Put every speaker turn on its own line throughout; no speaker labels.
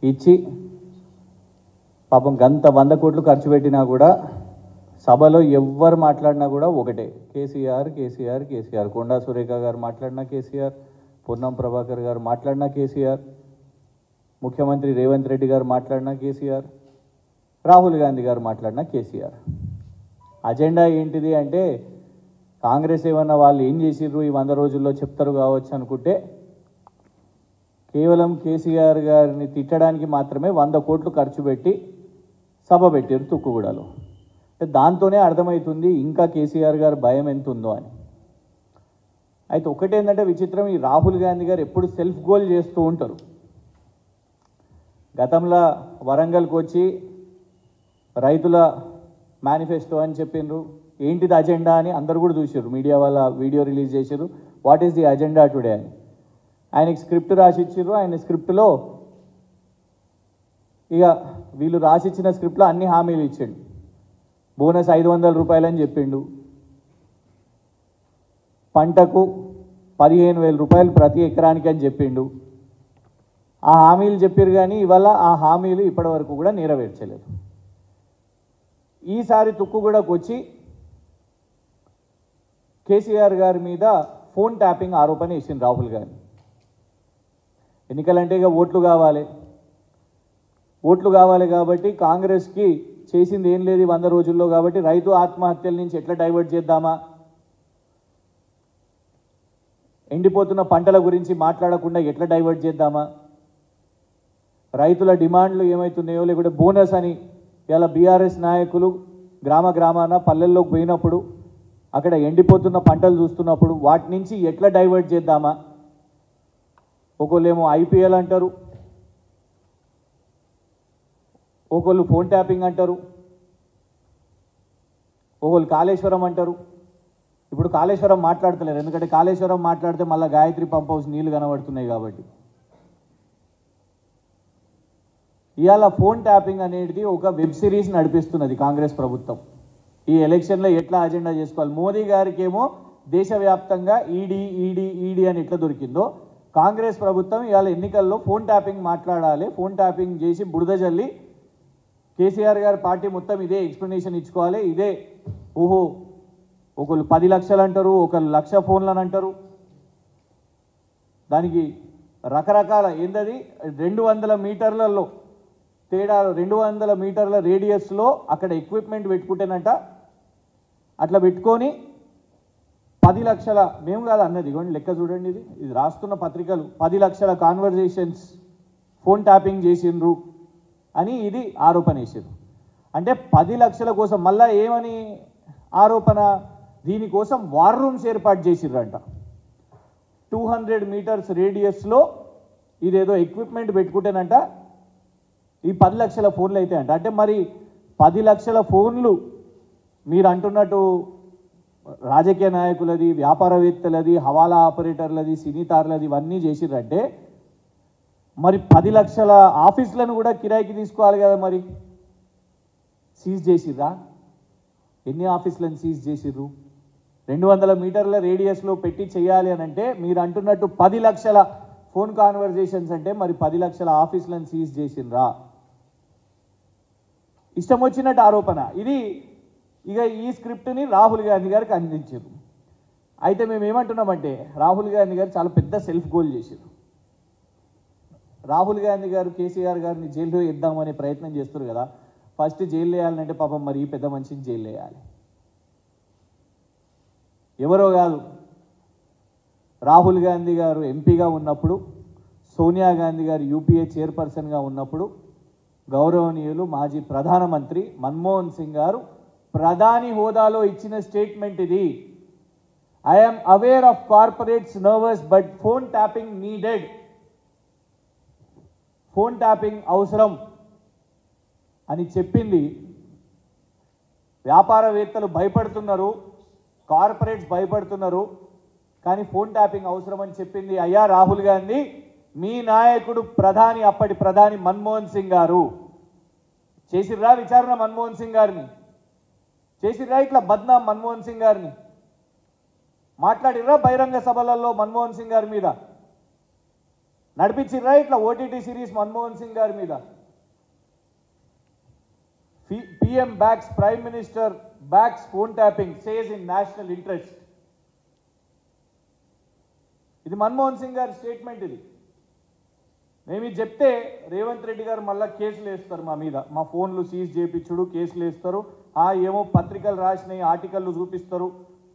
ఇచ్చి పాపం గంత 100 కోట్లు ఖర్చు పెట్టినా కూడా సభలో ఎవ్వరు మాట్లాడినా కూడా ఒకటే కేసీఆర్ కేసీఆర్ కేసీఆర్. కొండా సురేఖ గారు మాట్లాడినా కేసీఆర్, పొన్నం ప్రభాకర్ గారు మాట్లాడినా కేసీఆర్, ముఖ్యమంత్రి రేవంత్ రెడ్డి గారు మాట్లాడినా కేసీఆర్, రాహుల్ గాంధీ గారు మాట్లాడినా కేసీఆర్. అజెండా ఏంటిది అంటే కాంగ్రెస్ ఏమన్నా వాళ్ళు ఏం చేసిర్రు ఈ 100 రోజుల్లో చెప్తారు కావచ్చు అనుకుంటే కేవలం కేసీఆర్ గారిని తిట్టడానికి మాత్రమే 100 కోట్లు ఖర్చు పెట్టి సభ పెట్టారు తుక్కుగూడలో. దాంతోనే అర్థమవుతుంది ఇంకా కేసీఆర్ గారు భయం ఎంత ఉందో అని. అయితే ఒకటేంటంటే విచిత్రం, ఈ రాహుల్ గాంధీ గారు ఎప్పుడు సెల్ఫ్ గోల్ చేస్తూ ఉంటారు. గతంలో వరంగల్కి వచ్చి రైతుల మేనిఫెస్టో అని చెప్పిండ్రు, ఏంటిది అజెండా అని అందరు కూడా చూసారు, మీడియా వాళ్ళ వీడియో రిలీజ్ చేశారు, what is the agenda today అని. ఆయనకి స్క్రిప్ట్ రాసిచ్చారు, ఆయన స్క్రిప్ట్లో ఇక వీళ్ళు రాసిచ్చిన స్క్రిప్ట్లో అన్ని హామీలు ఇచ్చాడు. బోనస్ 500 రూపాయలు అని చెప్పిండు, పంటకు 15,000 రూపాయలు ప్రతి ఎకరానికి అని చెప్పిండు. ఆ హామీలు చెప్పారు కానీ ఇవాళ ఆ హామీలు ఇప్పటివరకు కూడా నెరవేర్చలేదు. ఈసారి తుక్కుగూడకు వచ్చి కేసీఆర్ గారి మీద ఫోన్ ట్యాపింగ్ ఆరోపణ వేసింది రాహుల్ గాంధీ. ఎన్నికలంటే ఇక ఓట్లు కావాలి కాబట్టి కాంగ్రెస్కి చేసింది ఏం లేదు 100 రోజుల్లో, కాబట్టి రైతు ఆత్మహత్యల నుంచి ఎట్లా డైవర్ట్ చేద్దామా, ఎండిపోతున్న పంటల గురించి మాట్లాడకుండా ఎట్లా డైవర్ట్ చేద్దామా, రైతుల డిమాండ్లు ఏమవుతున్నాయో లేకుంటే బోనస్ అని ఇలా బీఆర్ఎస్ నాయకులు గ్రామాన పల్లెల్లోకి పోయినప్పుడు అక్కడ ఎండిపోతున్న పంటలు చూస్తున్నప్పుడు వాటి నుంచి ఎట్లా డైవర్ట్ చేద్దామా. ఒకళ్ళేమో ఐపీఎల్ అంటారు, ఒకళ్ళు ఫోన్ ట్యాపింగ్ అంటారు, ఒకళ్ళు కాళేశ్వరం అంటారు. ఇప్పుడు కాళేశ్వరం మాట్లాడతలేరు, ఎందుకంటే కాళేశ్వరం మాట్లాడితే మళ్ళీ గాయత్రి పంప్ హౌస్ నీళ్లు కనబడుతున్నాయి కాబట్టి. ఇవాళ ఫోన్ ట్యాపింగ్ అనేది ఒక వెబ్ సిరీస్ నడిపిస్తున్నది కాంగ్రెస్ ప్రభుత్వం. ఈ ఎలక్షన్లో ఎట్లా అజెండా చేసుకోవాలి. మోదీ గారికి ఏమో దేశవ్యాప్తంగా ఈడీ అని ఎట్లా దొరికిందో, కాంగ్రెస్ ప్రభుత్వం ఇవాళ ఎన్నికల్లో ఫోన్ ట్యాపింగ్ మాట్లాడాలి, ఫోన్ ట్యాపింగ్ చేసి బురద జల్లి కేసీఆర్ గారి పార్టీ మొత్తం ఇదే ఎక్స్ప్లెనేషన్ ఇచ్చుకోవాలి. ఇదే ఓహో ఒకళ్ళు 10 లక్షలు అంటారు, ఒకళ్ళు 1,00,000 ఫోన్లు అని అంటారు. దానికి రకరకాల ఏందది 200 మీటర్లలో తేడా, 200 మీటర్ల రేడియస్లో అక్కడ ఎక్విప్మెంట్ పెట్టుకుంటేనంట అట్లా పెట్టుకొని 10 లక్షల, మేము కాదు అన్నది, ఇవ్వండి లెక్క చూడండి, ఇది రాస్తున్న పత్రికలు, 10 లక్షల కాన్వర్జేషన్స్ ఫోన్ ట్యాపింగ్ చేసిండ్రు అని ఇది ఆరోపణ వేసారు. అంటే 10 లక్షల కోసం మళ్ళీ ఏమని ఆరోపణ, దీనికోసం వార్ రూమ్స్ ఏర్పాటు చేసిర్రంట. 200 మీటర్స్ రేడియస్లో ఇదేదో ఎక్విప్మెంట్ పెట్టుకుంటేనంట ఈ 10 లక్షల ఫోన్లు అయితే అంట. అంటే మరి 10 లక్షల ఫోన్లు మీరు అంటున్నట్టు రాజకీయ నాయకులది, వ్యాపారవేత్తలది, హవాలా ఆపరేటర్లది, సినీ తారలది ఇవన్నీ చేసిర్రంటే మరి 10 లక్షల ఆఫీసులను కూడా కిరాయికి తీసుకోవాలి కదా. మరి సీజ్ చేసిర్రా? ఎన్ని ఆఫీసులను సీజ్ చేసిర్రు? 200 మీటర్ల రేడియస్లో పెట్టి చేయాలి అని అంటే మీరు అంటున్నట్టు 10 లక్షల ఫోన్ కాన్వర్జేషన్స్ అంటే మరి 10 లక్షల ఆఫీసులను సీజ్ చేసిండ్రా? ఇష్టం వచ్చినట్టు ఆరోపణ ఇది. ఇక ఈ స్క్రిప్ట్ని రాహుల్ గాంధీ గారికి అందించారు. అయితే మేము ఏమంటున్నామంటే రాహుల్ గాంధీ గారు చాలా పెద్ద సెల్ఫ్ గోల్ చేశారు. రాహుల్ గాంధీ గారు కేసీఆర్ గారిని జైల్లో వేద్దామనే ప్రయత్నం చేస్తారు కదా. ఫస్ట్ జైలు వేయాలంటే పాపం మరి ఈ పెద్ద మనిషిని జైలు వేయాలి. ఎవరో కాదు, రాహుల్ గాంధీ గారు ఎంపీగా ఉన్నప్పుడు, సోనియా గాంధీ గారు యూపీఏ చైర్పర్సన్గా ఉన్నప్పుడు గౌరవనీయులు మాజీ ప్రధానమంత్రి మన్మోహన్ సింగ్ గారు ప్రధాని హోదాలో ఇచ్చిన స్టేట్మెంట్ ఇది. I'm aware of corporates nervous but phone tapping needed. Phone tapping అవసరం అని చెప్పింది. వ్యాపారవేత్తలు భయపడుతున్నారు, కార్పొరేట్స్ భయపడుతున్నారు, కానీ ఫోన్ ట్యాపింగ్ అవసరం అని చెప్పింది అయ్యా రాహుల్ గాంధీ మీ నాయకుడు ప్రధాని, అప్పటి ప్రధాని మన్మోహన్ సింగ్ గారు. చేసిర్రా విచారణ మన్మోహన్ సింగ్ గారిని? చేసిర్రా ఇట్లా బద్నాం మన్మోహన్ సింగ్ గారిని? మాట్లాడిర్రా బహిరంగ సభలలో మన్మోహన్ సింగ్ గారి మీద? నడిపించిర్రా ఇట్లా ఓటీటీ సిరీస్ మన్మోహన్ సింగ్ గారి మీద. PM backs Prime Minister backs phone tapping, says in national interest. ఇది మన్మోహన్ సింగ్ గారి స్టేట్మెంట్. ఇది మేము ఇది చెప్తే రేవంత్ రెడ్డి గారు మళ్ళీ కేసులు వేస్తారు మా మీద, మా ఫోన్లు సీజ్ చేయించుడు కేసులు వేస్తారు, ఏమో పత్రికలు రాసినాయి ఆర్టికల్లు చూపిస్తారు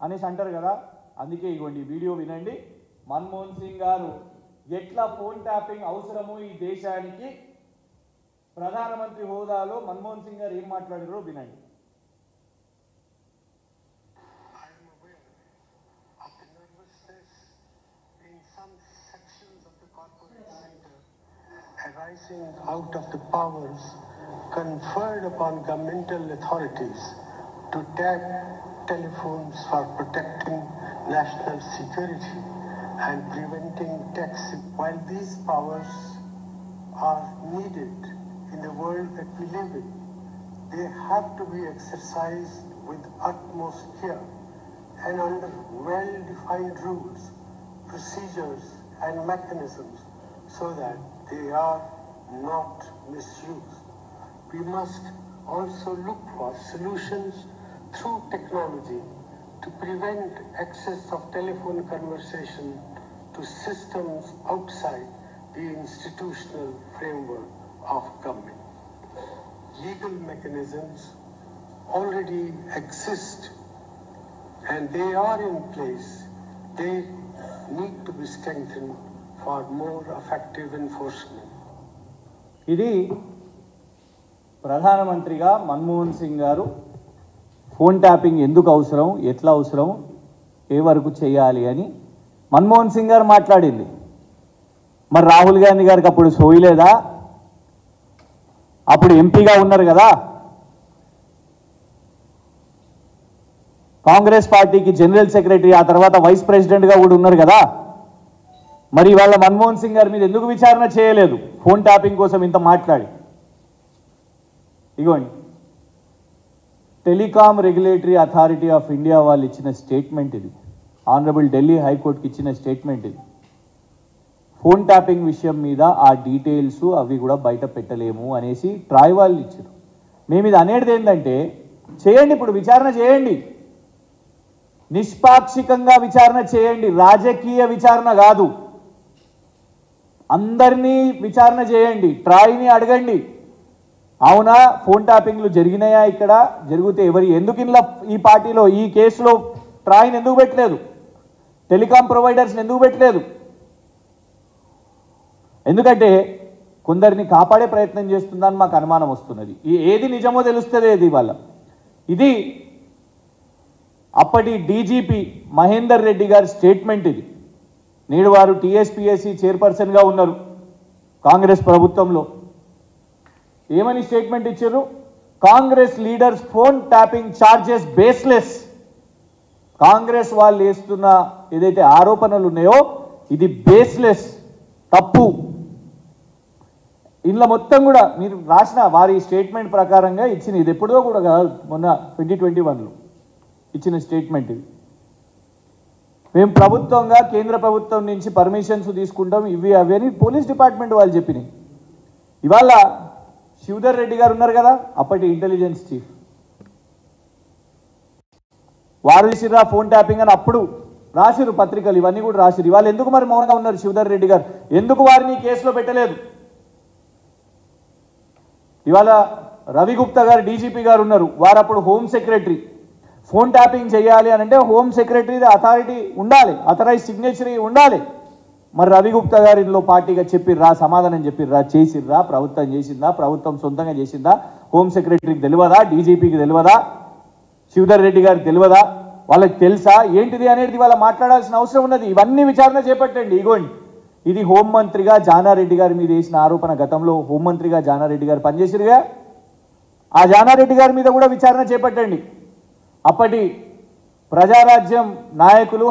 అనేసి అంటారు కదా. అందుకే ఇగోండి వీడియో వినండి. మన్మోహన్ సింగ్ గారు ఎట్లా ఫోన్ ట్యాపింగ్ అవసరమో ఈ దేశానికి ప్రధానమంత్రి హోదాలో మన్మోహన్ సింగ్ గారు ఏం మాట్లాడారో వినండి.
Arising out of the powers conferred upon governmental authorities to tap telephones for protecting national security and preventing tax. While these powers are needed in the world that we live in, they have to be exercised with utmost care and under well-defined rules, procedures and mechanisms so that they are not misused. We must also look for solutions through technology to prevent access of telephone conversation to systems outside the institutional framework of government. Legal mechanisms already exist and they are in place. They need to be strengthened for more effective enforcement.
ఇది ప్రధానమంత్రిగా మన్మోహన్ సింగ్ గారు phone tapping ఎందుకు అవసరం, ఎట్లా అవసరం, ఏ వరకు చేయాలి అని మన్మోహన్ సింగ్ గారు మాట్లాడింది. మరి రాహుల్ గాంధీ గారికి అప్పుడు సోయలేదా? అప్పుడు ఎంపీగా ఉన్నారు కదా, కాంగ్రెస్ పార్టీకి జనరల్ సెక్రటరీ, ఆ తర్వాత వైస్ ప్రెసిడెంట్గా కూడా ఉన్నారు కదా. మరి ఇవాళ మన్మోహన్ సింగ్ గారి మీద ఎందుకు విచారణ చేయలేదు ఫోన్ ట్యాపింగ్ కోసం ఇంత మాట్లాడి? ఇగోండి, telecom regulatory authority of India వాళ్ళు ఇచ్చిన స్టేట్మెంట్ ఇది. ఆనరబుల్ ఢిల్లీ హైకోర్టుకి ఇచ్చిన స్టేట్మెంట్ ఇది. ఫోన్ ట్యాపింగ్ విషయం మీద ఆ డీటెయిల్స్ అవి కూడా బయట పెట్టలేము అనేసి ట్రాయ్ వాళ్ళు ఇచ్చారు. మేము ఇది అనేది ఏంటంటే, చేయండి, ఇప్పుడు విచారణ చేయండి, నిష్పాక్షికంగా విచారణ చేయండి, రాజకీయ విచారణ కాదు. అందరినీ విచారణ చేయండి, ట్రాయ్ని అడగండి, అవునా ఫోన్ ట్యాపింగ్లు జరిగినాయా, ఇక్కడ జరిగితే ఎవరు, ఎందుకు ఇలా ఈ పార్టీలో ఈ కేసులో ట్రాయ్ని ఎందుకు పెట్టలేదు, టెలికాం ప్రొవైడర్స్ని ఎందుకు పెట్టలేదు? ఎందుకంటే కొందరిని కాపాడే ప్రయత్నం చేస్తుందని మాకు అనుమానం వస్తున్నది. ఏది నిజమో తెలుస్తుంది ఇది వాళ్ళ. ఇది అప్పటి డీజీపీ మహేందర్ రెడ్డి గారి స్టేట్మెంట్ ఇది. నేడు వారు టీఎస్పీఎస్సీ చైర్పర్సన్గా ఉన్నారు కాంగ్రెస్ ప్రభుత్వంలో. ఏమని స్టేట్మెంట్ ఇచ్చారు? Congress leaders phone tapping charges baseless. Congress వాళ్ళు వేస్తున్న ఏదైతే ఆరోపణలు ఉన్నాయో ఇది బేస్లెస్, తప్పు. ఇందులో మొత్తం కూడా మీరు రాసిన వారి స్టేట్మెంట్ ప్రకారంగా ఇచ్చిన, ఇది ఎప్పుడో కూడా కాదు, మొన్న 2021లో ఇచ్చిన స్టేట్మెంట్ ఇది. మేము ప్రభుత్వంగా కేంద్ర ప్రభుత్వం నుంచి పర్మిషన్స్ తీసుకుంటాం, ఇవి అవి అని పోలీస్ డిపార్ట్మెంట్ వాళ్ళు చెప్పినాయి. ఇవాళ శివధర్ రెడ్డి గారు ఉన్నారు కదా, అప్పటి ఇంటెలిజెన్స్ చీఫ్, వారు చేసిర్రా ఫోన్ ట్యాపింగ్ అని అప్పుడు రాసిరు పత్రికలు, ఇవన్నీ కూడా రాసిరు. ఇవాళ ఎందుకు మరి మౌనంగా ఉన్నారు శివధర్ రెడ్డి గారు? ఎందుకు వారిని కేసులో పెట్టలేదు? ఇవాళ రవి గుప్తా గారు డీజీపీ గారు ఉన్నారు, వారు అప్పుడు హోమ్ సెక్రటరీ. ఫోన్ ట్యాపింగ్ చేయాలి అని అంటే హోమ్ సెక్రటరీ అథారిటీ ఉండాలి, అథరైజ్ సిగ్నేచరీ ఉండాలి. మరి రవి గుప్తా గారు ఇందులో పార్టీగా చెప్పిర్రా, సమాధానం చెప్పిర్రా, చేసిర్రా, ప్రభుత్వం చేసిందా, ప్రభుత్వం సొంతంగా చేసిందా, హోమ్ సెక్రటరీకి తెలియదా, డీజీపీకి తెలియదా, శివధర్ రెడ్డి గారికి తెలియదా, వాళ్ళకి తెలుసా ఏంటిది అనేది వాళ్ళ మాట్లాడాల్సిన అవసరం ఉన్నది. ఇవన్నీ విచారణ చేపట్టండి. ఇగోండి, ఇది హోంమంత్రిగా జానారెడ్డి గారి మీద వేసిన ఆరోపణ. గతంలో హోంమంత్రిగా జానారెడ్డి గారు పనిచేసిరుగా, ఆ జానారెడ్డి గారి మీద కూడా విచారణ చేపట్టండి. అప్పటి ప్రజారాజ్యం నాయకులు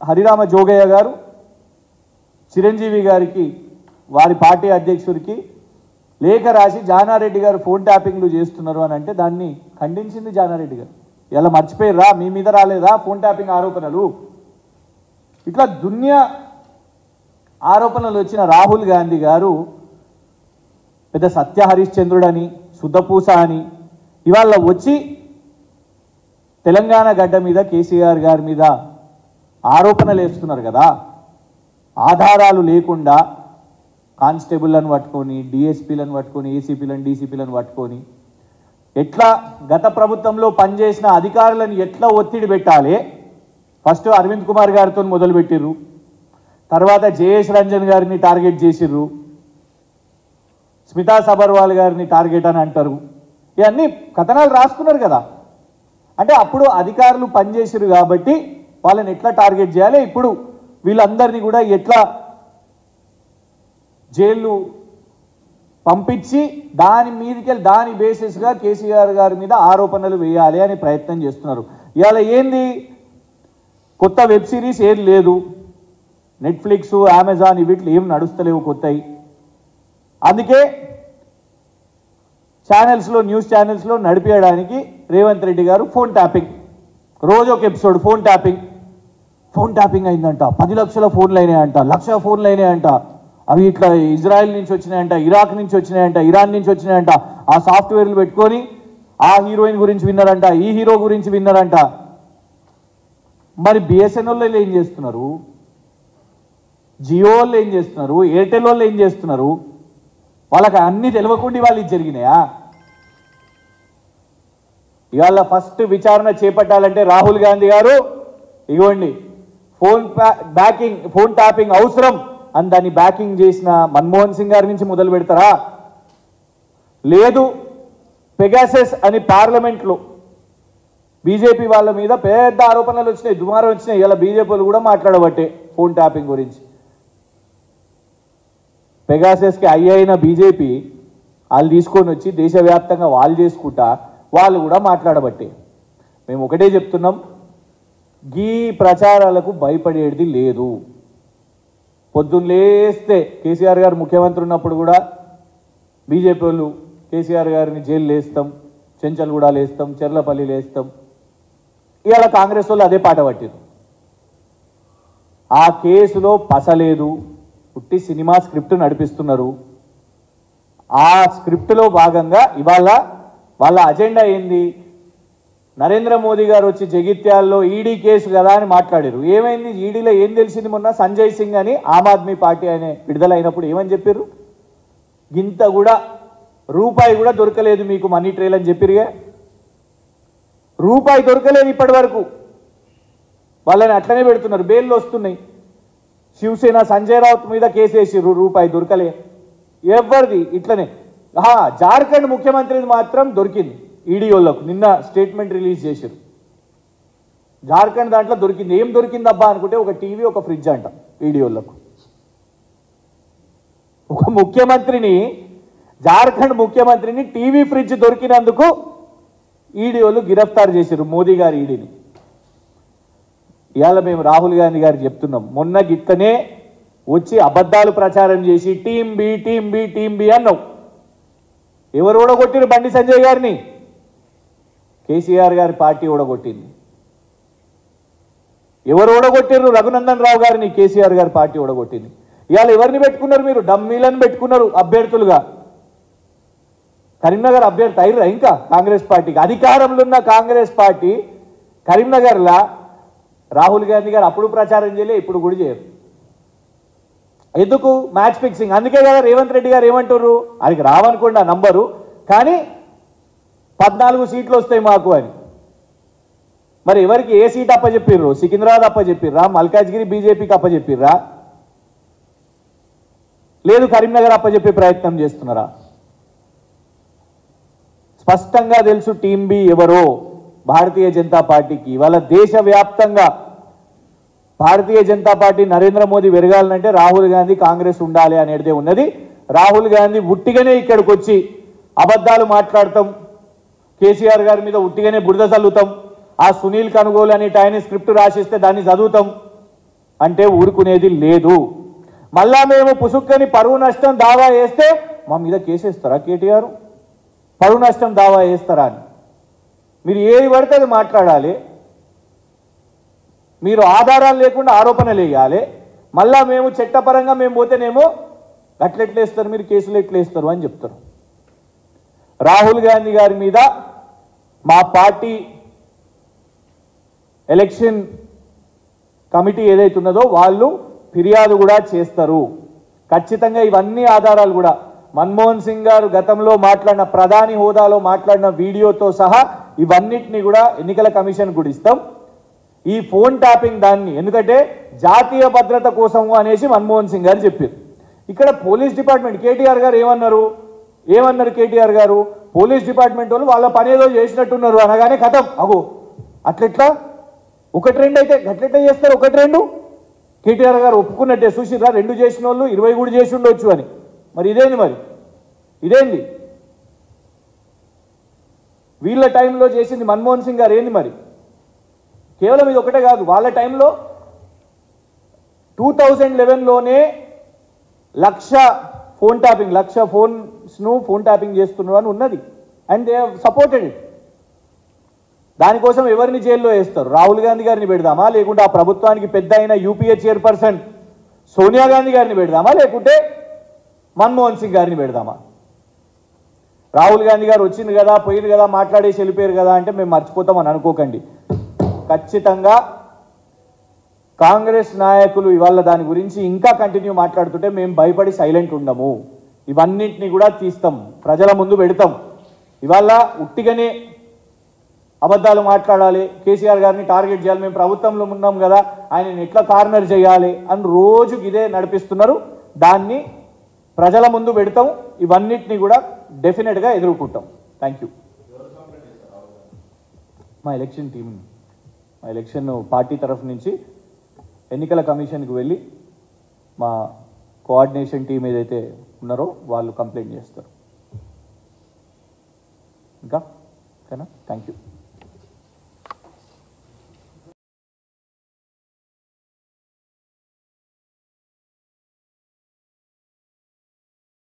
హరిరామ జోగయ్య గారు చిరంజీవి గారికి, వారి పార్టీ అధ్యక్షుడికి లేఖ రాసి జానారెడ్డి గారు ఫోన్ ట్యాపింగ్లు చేస్తున్నారు అని అంటే దాన్ని ఖండించింది జానారెడ్డి గారు. ఇలా మర్చిపోయిర్రా, మీ మీద రాలేదా ఫోన్ ట్యాపింగ్ ఆరోపణలు? ఇట్లా దునియా ఆరోపణలు వచ్చిన రాహుల్ గాంధీ గారు పెద్ద సత్య హరిశ్చంద్రుడని శుద్ధపూస అని ఇవాళ వచ్చి తెలంగాణ గడ్డ మీద కేసీఆర్ గారి మీద ఆరోపణలు వేస్తున్నారు కదా. ఆధారాలు లేకుండా కానిస్టేబుల్లను పట్టుకొని డిఎస్పీలను పట్టుకొని ఏసీపీలను డీసీపీలను పట్టుకొని ఎట్లా గత ప్రభుత్వంలో పనిచేసిన అధికారులను ఎట్లా ఒత్తిడి పెట్టాలి. ఫస్ట్ అరవింద్ కుమార్ గారితో మొదలుపెట్టిర్రు, తర్వాత జయేష్ రంజన్ గారిని టార్గెట్ చేసిర్రు, స్మితా సబర్వాల్ గారిని టార్గెట్ అని అంటారు. ఇవన్నీ కథనాలు రాసుకున్నారు కదా. అంటే అప్పుడు అధికారులు పనిచేసిరు కాబట్టి వాళ్ళని ఎట్లా టార్గెట్ చేయాలి, ఇప్పుడు వీళ్ళందరినీ కూడా ఎట్లా జైలు పంపించి దాని మీదకెళ్ళి దాని బేసిస్గా కేసీఆర్ గారి మీద ఆరోపణలు వేయాలి అని ప్రయత్నం చేస్తున్నారు. ఇవాళ ఏంది కొత్త వెబ్ సిరీస్ ఏది లేదు, నెట్ఫ్లిక్స్ అమెజాన్ వీటిలో ఏం నడుస్తలేవు కొత్తవి. అందుకే ఛానల్స్లో న్యూస్ ఛానల్స్లో నడిపేయడానికి రేవంత్ రెడ్డి గారు ఫోన్ ట్యాపింగ్, రోజు ఒక ఎపిసోడ్ ఫోన్ ట్యాపింగ్ అయిందంట, 10 లక్షల ఫోన్లు అయినాయంట, 1 లక్ష ఫోన్లు అయినాయంట, అవి ఇట్లా ఇజ్రాయెల్ నుంచి వచ్చినాయంట, ఇరాక్ నుంచి వచ్చినాయంట, ఇరాన్ నుంచి వచ్చినాయంట. ఆ సాఫ్ట్వేర్లు పెట్టుకొని ఆ హీరోయిన్ గురించి విన్నారంట, ఈ హీరో గురించి విన్నారంట. మరి బిఎస్ఎన్ఎల్ వాళ్ళు ఏం చేస్తున్నారు, జియో వాళ్ళు ఏం చేస్తున్నారు, ఎయిర్టెల్ వాళ్ళు ఏం చేస్తున్నారు? వాళ్ళకి అన్నీ తెలియకుండా వాళ్ళు ఇది జరిగినాయా? ఇవాళ ఫస్ట్ విచారణ చేపట్టాలంటే రాహుల్ గాంధీ గారు ఇగోండి ఫోన్ ట్యాపింగ్ అవసరం అని దాన్ని బ్యాకింగ్ చేసిన మన్మోహన్ సింగ్ గారి నుంచి మొదలు పెడతారా? లేదు పెగాసెస్ అని పార్లమెంట్లో బీజేపీ వాళ్ళ మీద పెద్ద ఆరోపణలు వచ్చినాయి, దుమారం వచ్చినాయి. ఇలా బీజేపీలు కూడా మాట్లాడబట్టే ఫోన్ ట్యాపింగ్ గురించి. పెగాసెస్కి అయిన బీజేపీ వాళ్ళు తీసుకొని వచ్చి దేశవ్యాప్తంగా వాళ్ళు చేసుకుంటా వాళ్ళు కూడా మాట్లాడబట్టే. మేము ఒకటే చెప్తున్నాం, గీ ప్రచారాలకు భయపడేది లేదు. పొద్దున్న లేస్తే కేసీఆర్ గారు ముఖ్యమంత్రి ఉన్నప్పుడు కూడా బీజేపీ వాళ్ళు కేసీఆర్ గారిని జైలు వేస్తాం, చెంచల్గూడలో వేస్తాం, చెర్లపల్లిలో వేస్తాం. ఇవాళ కాంగ్రెస్ వాళ్ళు అదే పాట పట్టారు. ఆ కేసులో పసలేదు, పుట్టి సినిమా స్క్రిప్ట్ నడిపిస్తున్నారు. ఆ స్క్రిప్ట్లో భాగంగా ఇవాళ వాళ్ళ అజెండా ఏంది? నరేంద్ర మోదీ గారు వచ్చి జగిత్యాల్లో ఈడీ కేసు కదా అని మాట్లాడారు. ఏమైంది ఈడీలో ఏం తెలిసింది? మొన్న సంజయ్ సింగ్ అని ఆమ్ ఆద్మీ పార్టీ అనే విడుదల అయినప్పుడు ఏమని చెప్పారు? గింత కూడా రూపాయి కూడా దొరకలేదు మీకు మనీ ట్రైల్ అని చెప్పిరుగా. రూపాయి దొరకలేదు ఇప్పటి వరకు. వాళ్ళని అట్లనే పెడుతున్నారు, బెయిల్లు వస్తున్నాయి. శివసేన సంజయ్ రావుత్ మీద కేసు వేసిర్రు, రూపాయి దొరకలే. ఎవరిది ఇట్లనే. జార్ఖండ్ ముఖ్యమంత్రిది మాత్రం దొరికింది ఈడీ వాళ్ళకు. నిన్న స్టేట్మెంట్ రిలీజ్ చేశారు. జార్ఖండ్ దాంట్లో దొరికింది. ఏం దొరికిందబ్బా అనుకుంటే ఒక టీవీ, ఒక ఫ్రిడ్జ్ అంట ఈడీ వాళ్ళకు. ఒక ముఖ్యమంత్రిని, జార్ఖండ్ ముఖ్యమంత్రిని టీవీ ఫ్రిడ్జ్ దొరికినందుకు ఈడీ వాళ్ళు గిరఫ్తారు చేశారు, మోదీ గారు ఈడీని. ఇవాళ మేము రాహుల్ గాంధీ గారు చెప్తున్నాం, మొన్న గిట్లనే వచ్చి అబద్ధాలు ప్రచారం చేసి టీం బి అన్నావు. ఎవరు ఓడగొట్టిరు బండి సంజయ్ గారిని? కేసీఆర్ గారి పార్టీ ఓడగొట్టింది. ఎవరు ఓడగొట్టిరు? రఘునందన్ రావు గారిని కేసీఆర్ గారి పార్టీ ఓడగొట్టింది. ఇవాళ ఎవరిని పెట్టుకున్నారు మీరు? డమ్మీలను పెట్టుకున్నారు అభ్యర్థులుగా. కరీంనగర్ అభ్యర్థి అయిర్రా ఇంకా కాంగ్రెస్ పార్టీకి? అధికారంలో ఉన్న కాంగ్రెస్ పార్టీ కరీంనగర్లా రాహుల్ గాంధీ గారు అప్పుడు ప్రచారం చేయలే, ఇప్పుడు కూడా చేయరు. ఎందుకు? Match fixing. అందుకే కదా రేవంత్ రెడ్డి గారు ఏమంటారు, ఆయనకి రావనుకోండి ఆ నంబరు, కానీ 14 సీట్లు వస్తాయి మాకు అని. మరి ఎవరికి ఏ సీట్ అప్పచెప్పిర్రు? సికింద్రాబాద్ అప్పచెప్పిర్రా? మల్కాజ్గిరి బీజేపీకి అప్పచెప్పిర్రా? లేదు కరీంనగర్ అప్పచెప్పే ప్రయత్నం చేస్తున్నారా? స్పష్టంగా తెలుసు టీం బి ఎవరో, భారతీయ జనతా పార్టీకి. వాళ్ళ దేశవ్యాప్తంగా భారతీయ జనతా పార్టీ నరేంద్ర మోదీ పెరగాలంటే రాహుల్ గాంధీ కాంగ్రెస్ ఉండాలి అనేదే ఉన్నది. రాహుల్ గాంధీ ఉట్టిగానే ఇక్కడికి వచ్చి అబద్ధాలు మాట్లాడతాం, కేసీఆర్ గారి మీద ఉట్టిగానే బురద చల్లుతాం, ఆ సునీల్ కనుగోలు అనే ఆయన స్క్రిప్ట్ రాసిస్తే దాన్ని చదువుతాం అంటే ఊరుకునేది లేదు. మళ్ళా మేము పుసుక్కని పరువు నష్టం దావా వేస్తే మా మీద కేసేస్తారా కేటీఆర్? పరువు నష్టం దావా వేస్తారా అని మీరు ఏది పడితే అది మాట్లాడాలి. మీరు ఆధారాలు లేకుండా ఆరోపణలు వేయాలి. మళ్ళా మేము చట్టపరంగా మేము పోతేనేమో అట్లెట్లేస్తారు, మీరు కేసులు ఎట్లేస్తారు అని చెప్తారు. రాహుల్ గాంధీ గారి మీద మా పార్టీ ఎలక్షన్ కమిటీ ఏదైతే ఉన్నదో వాళ్ళు ఫిర్యాదు కూడా చేస్తారు. ఖచ్చితంగా ఇవన్నీ ఆధారాలు కూడా మన్మోహన్ సింగ్ గారు గతంలో మాట్లాడిన ప్రధాని హోదాలో మాట్లాడిన వీడియోతో సహా ఇవన్నిటిని కూడా ఎన్నికల కమిషన్ కూడా ఇస్తాం. ఈ ఫోన్ ట్యాపింగ్ దాన్ని ఎందుకంటే జాతీయ భద్రత కోసము అనేసి మన్మోహన్ సింగ్ గారు చెప్పారు. ఇక్కడ పోలీస్ డిపార్ట్మెంట్ కేటీఆర్ గారు ఏమన్నారు కేటీఆర్ గారు, పోలీస్ డిపార్ట్మెంట్ వాళ్ళు వాళ్ళ పని ఏదో చేసినట్టున్నారు అనగానే కథం అగో అట్లెట్లా ఒకటి రెండు అయితే గట్లెట్లా చేస్తారు, ఒకటి రెండు కేటీఆర్ గారు ఒప్పుకున్నట్టే చూసిరా, 2 చేసిన వాళ్ళు 20 కూడా చేసి ఉండొచ్చు అని. మరి ఇదేంది వీళ్ళ టైంలో చేసింది మన్మోహన్ సింగ్ గారు ఏంది మరి? కేవలం ఇది ఒకటే కాదు, వాళ్ళ టైంలో 2011లోనే 1,00,000 ఫోన్ ట్యాపింగ్ 1,00,000 ఫోన్స్ను ఫోన్ ట్యాపింగ్ చేస్తున్నారు అని ఉన్నది. And they have supported it. దానికోసం ఎవరిని జైల్లో వేస్తారు? రాహుల్ గాంధీ గారిని పెడదామా, లేకుంటే ఆ ప్రభుత్వానికి పెద్ద అయిన యూపీఏ చైర్పర్సన్ సోనియా గాంధీ గారిని పెడదామా, లేకుంటే మన్మోహన్ సింగ్ గారిని పెడదామా? రాహుల్ గాంధీ గారు వచ్చింది కదా, పోయింది కదా, మాట్లాడేసి వెళ్ళిపోయారు కదా అంటే మేము మర్చిపోతామని అనుకోకండి. ఖచ్చితంగా కాంగ్రెస్ నాయకులు ఇవాళ దాని గురించి ఇంకా కంటిన్యూ మాట్లాడుతుంటే మేము భయపడి సైలెంట్ ఉండము. ఇవన్నింటినీ కూడా తీస్తాం, ప్రజల ముందు పెడతాం. ఇవాళ ఉట్టిగానే అబద్ధాలు మాట్లాడాలి, కేసీఆర్ గారిని టార్గెట్ చేయాలి, మేము ప్రభుత్వంలో ఉన్నాం కదా ఆయనని ఎట్లా కార్నర్ చేయాలి అని రోజుకి ఇదే నడిపిస్తున్నారు. దాన్ని ప్రజల ముందు పెడతాం, ఇవన్నిటిని కూడా డెఫినెట్గా ఎదుర్కొంటాం. Thank you. మా ఎలక్షన్ పార్టీ తరఫు నుంచి ఎన్నికల కమిషన్కి వెళ్ళి మా కోఆర్డినేషన్ టీం ఏదైతే ఉన్నారో వాళ్ళు కంప్లైంట్ చేస్తారు. ఇంకా ఓకేనా? Thank you.